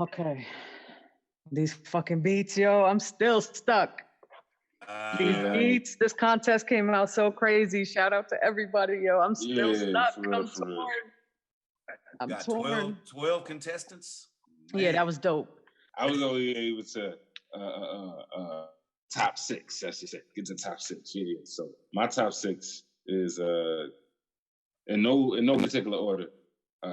Okay. These fucking beats, yo, I'm still stuck. These beats, this contest came out so crazy. Shout out to everybody, yo. I'm still stuck. I'm torn. I'm got torn. 12 contestants? Man. Yeah, that was dope. I was only able to top 6, that's just it. Get to top 6. Yeah. So my top 6 is in no particular order.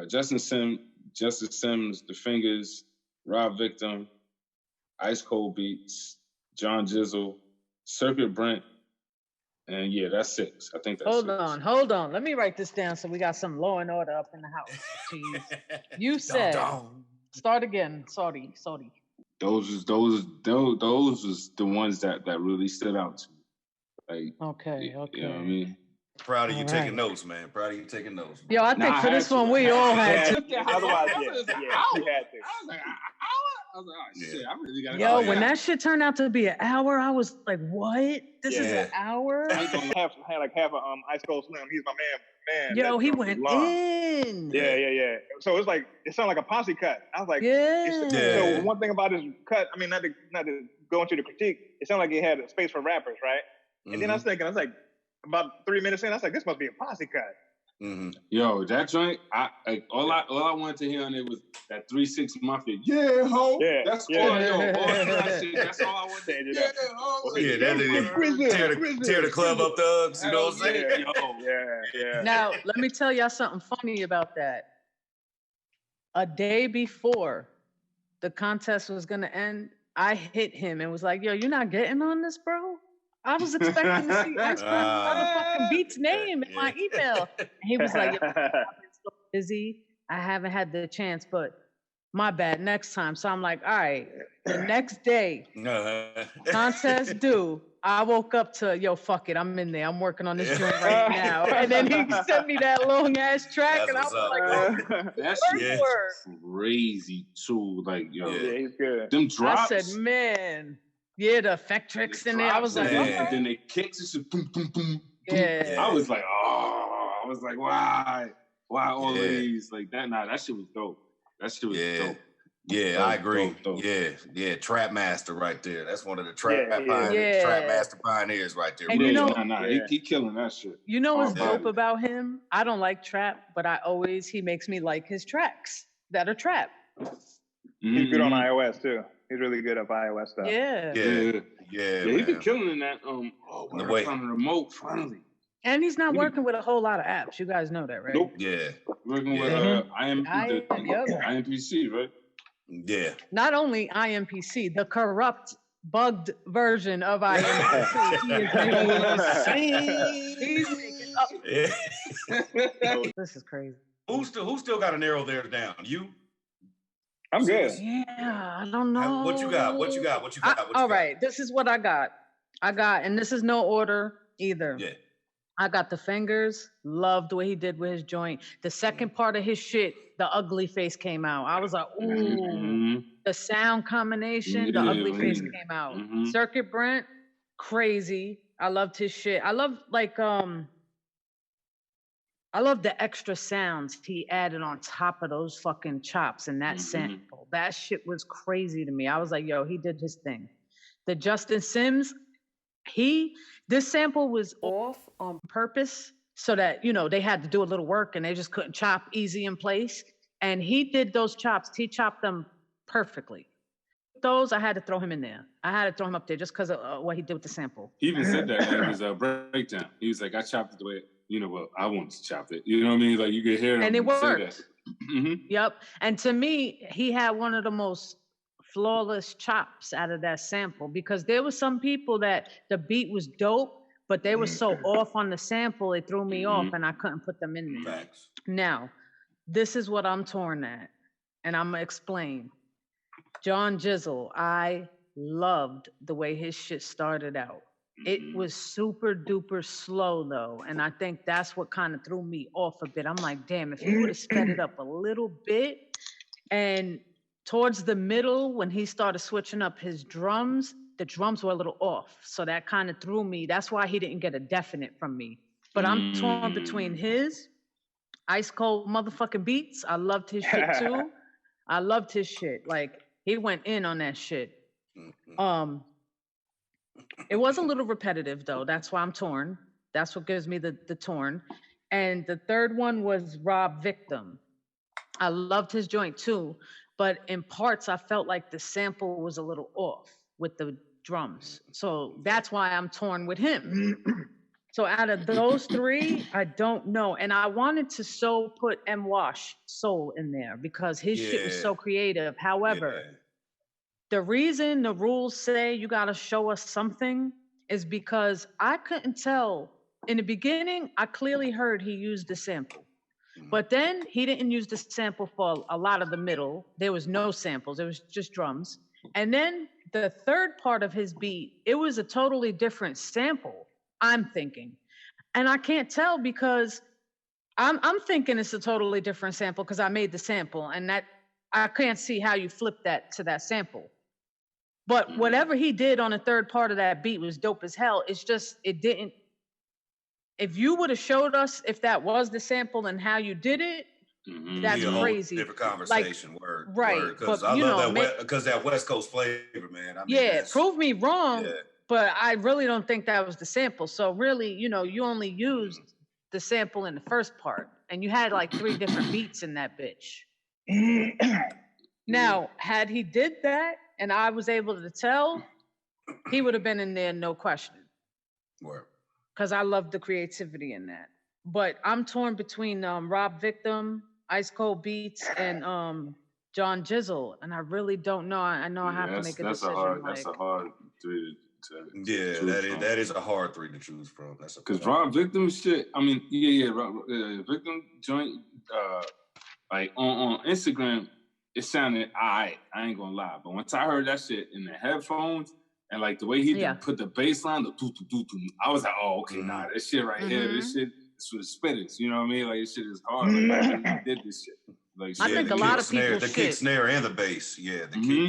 Justice Sims, The Fingers, Rob Victim, Ice Cold Beats, John Jizzle, Circuit Brent, and yeah, that's 6. I think that's Hold on. Let me write this down so we got some law and order up in the house. Jeez. You said start again. Sorry. Those was the ones that really stood out to me. Like, okay. You know what I mean? Proud of you taking notes, man. Proud of you taking notes. Yo, I think for this one we all had to. Otherwise, yeah, we had to. I was like, oh shit, I really gotta. Yo, when that shit turned out to be an hour, I was like, what? This is an hour? I had half a Ice Cold Slim. He's my man. Yo, he went in. Yeah. So it's like it sounded like a posse cut. I was like, So one thing about this cut, I mean, not to go into the critique, it sounded like it had a space for rappers, right? And then I was like, about 3 minutes in, I was like, this must be a posse cut. Yo, that joint, all I wanted to hear on it was that 3-6 Mafia. Yeah, ho. Yeah, that's all. That's all I wanted to hear. Yeah, ho. Yeah, tear the club up, thugs. You know what I'm saying? Yeah. Now, let me tell y'all something funny about that. A day before the contest was gonna end, I hit him and was like, "Yo, you're not getting on this, bro." I was expecting to see Ice motherfucking Beat's name in my email. And he was like, yo, I've been so busy. I haven't had the chance, but my bad, next time. So I'm like, all right, the next day, contest due, I woke up to, yo, fuck it, I'm in there. I'm working on this joint right now. And then he sent me that long-ass track, and I was like, oh, that's crazy, too. Like, yo, he's good. Them drops. I said, man. Yeah, the effect tricks in there. I was like, and then they kicks, it's just boom, boom, boom. Yeah. I was like, why all of these like that? Nah, that shit was dope. That shit was dope. Yeah, I agree. Dope. Yeah, Trap Master right there. That's one of the Trap Master pioneers right there. And he killing that shit. You know what's dope about him? I don't like trap, but he makes me like his tracks that are trap. He's good on iOS too. He's really good at iOS stuff. Yeah. He's been killing in that. On the remote finally. And he's not working with a whole lot of apps. You guys know that, right? Nope. Yeah. Working with IMPC, right? Yeah. Not only IMPC, the corrupt, bugged version of IMPC. He's making up. This is crazy. Who still got to narrow theirs down? You? I'm good. Yeah, I don't know. What you got? All right, this is what I got. And this is no order either. Yeah. I got The Fingers. Loved the way he did with his joint. The second part of his shit, the ugly face came out. I was like, ooh. The sound combination, the ugly face came out. Circuit Brent, crazy. I loved his shit. I love the extra sounds he added on top of those fucking chops and that sample. That shit was crazy to me. I was like, yo, he did his thing. The Justin Sims, this sample was off on purpose so that, they had to do a little work and they just couldn't chop easy in place. And he did those chops. He chopped them perfectly. Those, I had to throw him in there. I had to throw him up there just because of what he did with the sample. He even said that in his breakdown. He was like, I chopped it the way... I wanted to chop it. You know what I mean? Like, you could hear him. And it worked. Yep. And to me, he had one of the most flawless chops out of that sample because there were some people that the beat was dope, but they were so off on the sample, it threw me off and I couldn't put them in there. Facts. Now, this is what I'm torn at, and I'm going to explain. John Jizzle, I loved the way his shit started out. It was super duper slow though. And I think that's what kind of threw me off a bit. I'm like, damn, if he would have sped it up a little bit. And towards the middle, when he started switching up his drums, the drums were a little off. So that kind of threw me. That's why he didn't get a definite from me. But I'm torn between his Ice Cold motherfucking Beats. I loved his shit too. I loved his shit. Like, he went in on that shit. It was a little repetitive though. That's why I'm torn. That's what gives me the torn. And the third one was Rob Victim. I loved his joint too, but in parts I felt like the sample was a little off with the drums. So that's why I'm torn with him. So out of those three, I don't know. And I wanted to put M-Wash Soul in there because his shit was so creative. However, the reason the rules say you got to show us something is because I couldn't tell. In the beginning, I clearly heard he used the sample. But then he didn't use the sample for a lot of the middle. There was no samples. It was just drums. And then the third part of his beat, it was a totally different sample, I'm thinking. And I can't tell because I'm thinking it's a totally different sample because I made the sample. And that I can't see how you flip that to that sample. But whatever he did on the third part of that beat was dope as hell. It's just, it didn't. If you would have showed us if that was the sample and how you did it, that's crazy. Different conversation, like, word. Right. Because I love that, because that West Coast flavor, man. I mean, prove me wrong, but I really don't think that was the sample. So really, you only used the sample in the first part, and you had like 3 different beats in that bitch. Now, had he did that, and I was able to tell, he would have been in there, no question. Word. Because I love the creativity in that. But I'm torn between Rob Victim, Ice Cold Beats, and John Jizzle, and I really don't know. I know I have to make a decision. That's a hard 3 to that is a hard 3 to choose from. That's because Rob Victim shit. I mean, Victim joint. Like on Instagram, it sounded alright. I ain't gonna lie, but once I heard that shit in the headphones. And like the way he put the bass line, the doo-doo-doo-doo, I was like, oh, okay, nah, this shit right here, this was spitters, you know what I mean? Like, this shit is hard. Like, he did this shit. Like, I think a lot of people the kick snare and the bass,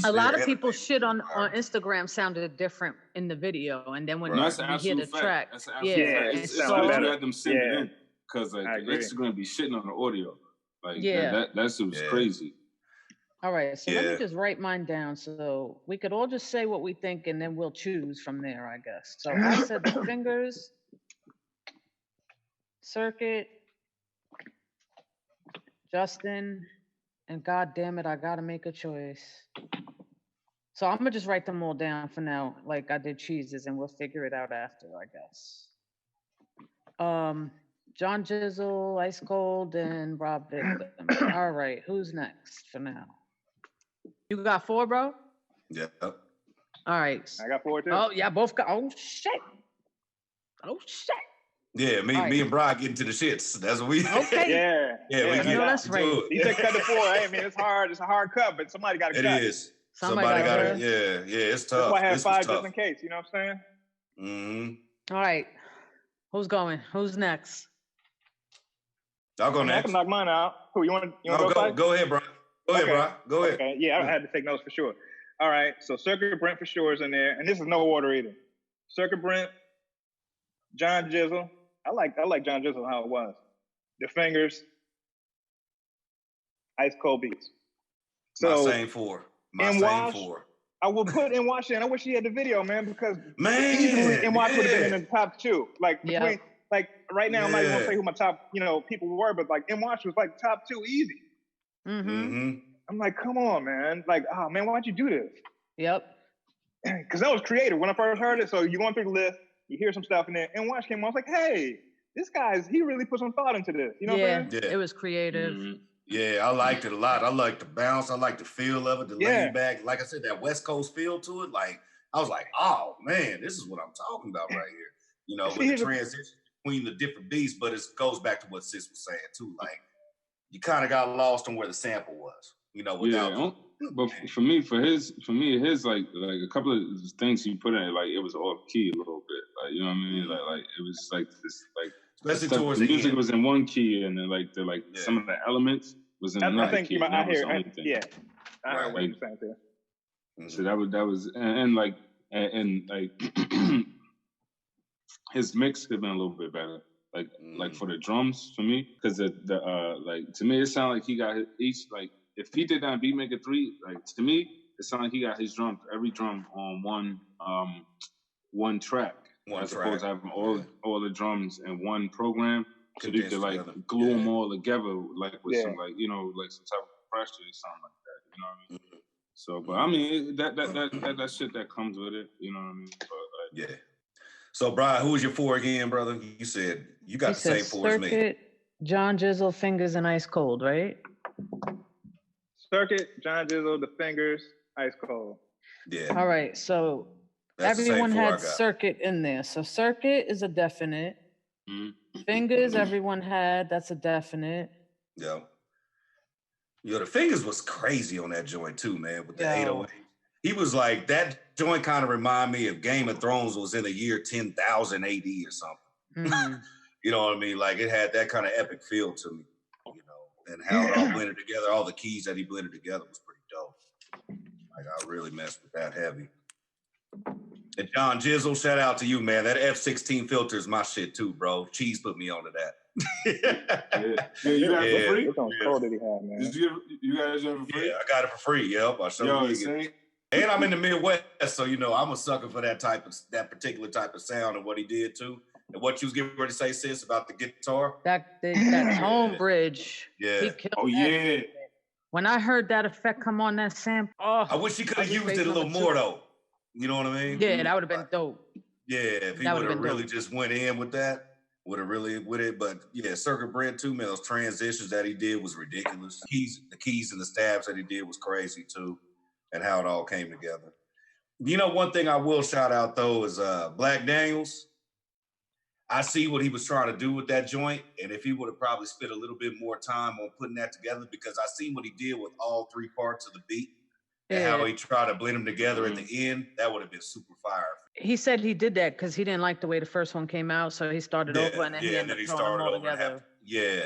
a lot of people shit on Instagram sounded different in the video, and then when you hear the track, that's an absolute fact. It's good to have them send it in, because like Instagram be shitting on the audio. Like, that shit was crazy. All right, so let me just write mine down so we could all just say what we think and then we'll choose from there, I guess. So I said the Fingers, Circuit, Justin, and God damn it, I gotta make a choice. So I'm gonna just write them all down for now, like I did Cheez's, and we'll figure it out after, I guess. John Jizzle, Ice Cold, and Rob Victim. All right, who's next for now? You got 4, bro? Yeah. All right. I got 4 too. Oh, yeah, both got. Oh shit. Yeah, me and Brian get into the shits. That's what we. Okay. We get. That's right. He said cut to 4. I mean, it's hard. It's a hard cut, but somebody got to cut. It is. Somebody got it. Yeah, it's tough. That's why I had 5 just in case. You know what I'm saying? All right. Who's going? Who's next? I'll go next. I can knock mine out. Who you want? Go ahead, Brian. Go ahead, Brian. Go ahead. Okay. Yeah, I had to take notes for sure. All right. So Circuit Brent for sure is in there, and this is no order either. Circuit Brent, John Jizzle. I like John Jizzle how it was. The Fingers, Ice Cold Beats. So my same 4. Same 4. I will put M-Wash in. I wish he had the video, man, because easily M-Wash would have been in the top 2. Like between, like right now, I'm not even gonna say who my top, people were, but like M-Wash was like top 2 easy. I'm like, come on, man. Like, oh man, why'd you do this? Yep. Because that was creative when I first heard it. So you're going through the list, you hear some stuff, and then M-Wash came on. I was like, hey, this he really put some thought into this. You know what I'm saying? It was creative. Yeah, I liked it a lot. I liked the bounce. I liked the feel of it, the laid back. Like I said, that West Coast feel to it. Like, I was like, oh man, this is what I'm talking about right here. With the transition between the different beats, but it goes back to what Sis was saying too. Like, you kind of got lost on where the sample was, without. But for me, his like a couple of things he put in it, like it was off key a little bit, like you know what I mean, like it was like this, like especially towards the music end. was in one key, and then some of the elements was in another key. I hear, I heard what you're saying there. So that was and like his mix could have been a little bit better. Like for the drums for me, because the like to me it sounded like he got each like if he did that in Beatmaker 3, like to me, it sounds like he got his every drum on one track. As opposed to having all the drums in one program, so you could like glue them all together, like with some like like some type of pressure or something like that. You know what I mean? So, but I mean that shit that comes with it. You know what I mean? But, yeah. So, Brian, who was your 4 again, brother? You said you got the same 4 as me. John Jizzle, Fingers, and Ice Cold, right? Circuit, John Jizzle, The Fingers, Ice Cold. Yeah. All right, so everyone had Circuit in there. So Circuit is a definite. Fingers, everyone had. That's a definite. Yeah. The Fingers was crazy on that joint too, man, with the 808. He was like, that joint kind of remind me of Game of Thrones was in the year 10,000 AD or something. You know what I mean? Like it had that kind of epic feel to me, and how it all blended together. All the keys that he blended together was pretty dope. Like I really messed with that heavy. And John Jizzle, shout out to you, man. That F16 filter is my shit too, bro. Cheese put me onto that. You got it for free? What kind of code did he have, man? Did you guys have it for free? Yeah, I got it for free. Yep, I showed you. And I'm in the Midwest, so I'm a sucker for that particular type of sound and what he did too. And what you was getting ready to say, sis, about the guitar? That tone bridge. Yeah. He killed that. When I heard that effect come on that sample, I wish he could have used it a little more though. You know what I mean? Yeah, that would have been dope. Yeah, if he would have really just went in with that, would have really with it. But yeah, Circuit Bread too, man. Those transitions that he did was ridiculous. The keys and the stabs that he did was crazy too, and how it all came together. One thing I will shout out though is Black Daniels. I see what he was trying to do with that joint, and if he would have probably spent a little bit more time on putting that together, because I seen what he did with all 3 parts of the beat. And how he tried to blend them together at the end, that would have been super fire. He said he did that because he didn't like the way the first one came out, so he started over and then he ended up throwing them all together.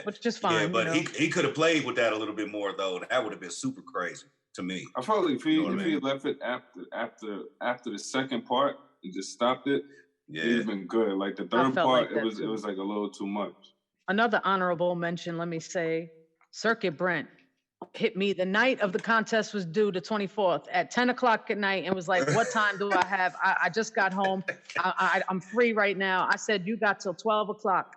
Which is fine. Yeah, but he could have played with that a little bit more though. That would have been super crazy to me. I felt like if he left it after the second part and just stopped it, it'd have been good. Like the third part, it was like a little too much. Another honorable mention, let me say, Circuit Brent hit me the night of the contest was due, the 24th, at 10 o'clock at night, and was like, what time do I have? I just got home. I'm free right now. I said, you got till 12 o'clock.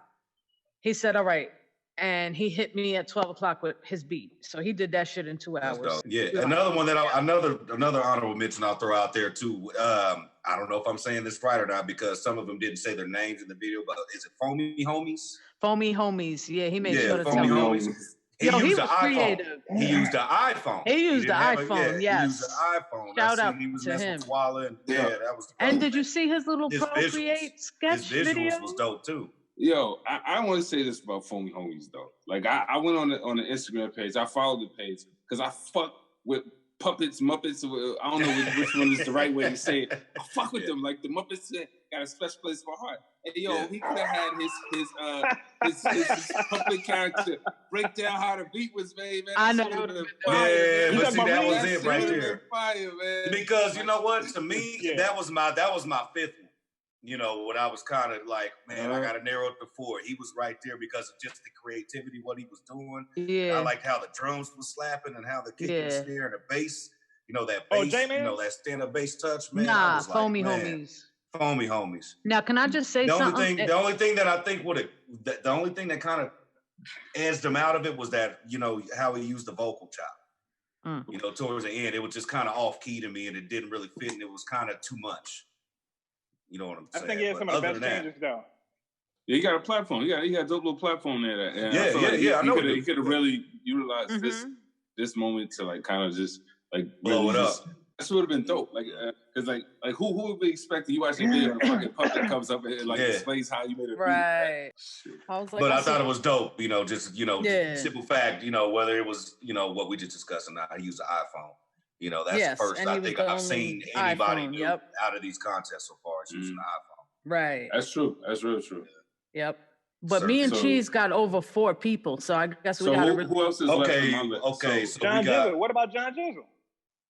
He said, all right. And he hit me at 12 o'clock with his beat. So he did that shit in 2 hours. Yeah, another one that another honorable mention I'll throw out there too. I don't know if I'm saying this right or not, because some of them didn't say their names in the video, but is it Foamy Homies? Foamy Homies. Yeah, he made sure to tell me. Homies. He used the iPhone. He used the iPhone. He used the iPhone, yes. He used the iPhone. Shout out to him. That was and did you see his little Procreate sketch video? His visuals video? was dope too. Yo, I want to say this about Foamy Homies though. Like I went on the Instagram page. I followed the page because I fuck with puppets, Muppets. I don't know which one is the right way to say it. I fuck with them. Like the Muppets got a special place for my heart. And yo, he could have had his puppet character break down how the beat was made, man. I know. Yeah, but see, that was it right there. Fire, man. Because you know what? To me, that was my 5th one. When I was kind of like, man, I got to narrow it to 4. He was right there because of just the creativity, what he was doing. Yeah. I liked how the drums was slapping and how the kick and snare and the bass, that bass, that stand-up bass touch, man. Nah, Foamy Homies. Foamy Homies. Now, can I just say something? The only thing that I think the only thing that kind of edged him out of it was that, how he used the vocal chop. Towards the end, it was just kind of off-key to me and it didn't really fit and it was kind of too much. You know what I'm saying? I think he had some of the best changes, though. Yeah, he got a platform. He got a dope little platform there. I know. He could have really utilized this moment to like kind of just like blow it up. This would have been dope. Like, because like who would be expecting you watching a video and a fucking puppet comes up and like explains how you made it. Right. I was like, but I thought it was dope. Just simple fact. Whether it was what we just discussed or not. I used the iPhone. That's the first I think I've seen anybody do out of these contests so far is using the iPhone. Right. That's true. That's real true. Yep. But me and Cheese got over 4 people, so I guess we got to. Who else is left on my list? Okay. So John Jizzle. What about John Jizzle?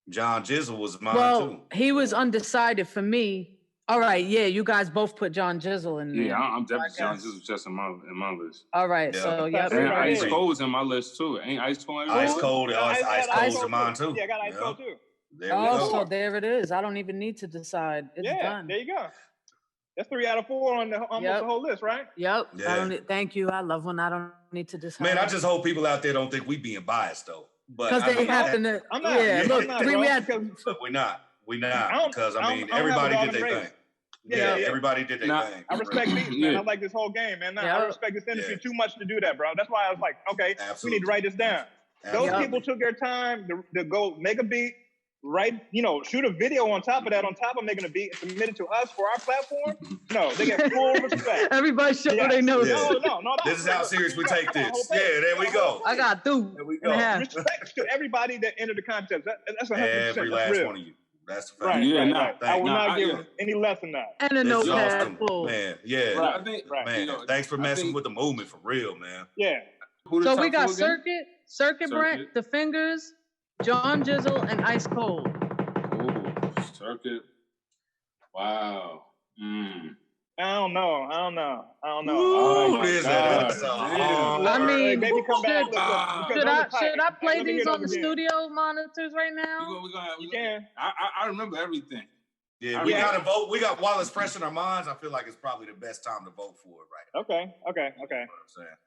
John Jizzle was mine too. He was undecided for me. All right, yeah, you guys both put John Jizzle in there. Yeah, I'm definitely John Jizzle just in my list. All right, so yeah. And Ice Cold's in my list too. Ain't Ice Cold? Ice Cold, Ice Cold's in mine too. Yeah, I got Ice Cold too. So there it is. I don't even need to decide. It's done. There you go. That's 3 out of 4 on almost the whole list, right? Yep. Yeah. Thank you. I love when I don't need to decide. Man, I just hope people out there don't think we being biased though. Because they happen to. I'm not. Yeah, look, we're not. Because I mean, everybody did their thing. Yeah, everybody did their thing. I respect these, man. I like this whole game, man. I respect this industry too much to do that, bro. That's why I was like, okay, we need to write this down. Those people took their time to go make a beat, shoot a video on top of that, on top of making a beat, and submit it to us for our platform. No, they get full respect. Everybody show they know. No. This is how serious we take this. Yeah, there we go. I got through. There we go. Respect to everybody that entered the contest. That's 100%. Every last one of you. That's the fact. Right, right. I will not give any less than that. And a notepad full. Man, yeah. Right, I think, thanks for messing with the movement for real, man. Yeah. So we got Circuit Brent, The Fingers, John Jizzle, and Ice Cold. Oh, Circuit. Wow. I don't know. Ooh, I mean, maybe come back. Should I play these on the studio monitors right now? You can. I remember everything. Yeah, we gotta vote. We got while it's fresh in our minds. I feel like it's probably the best time to vote for it right now. Okay. You know what I'm saying?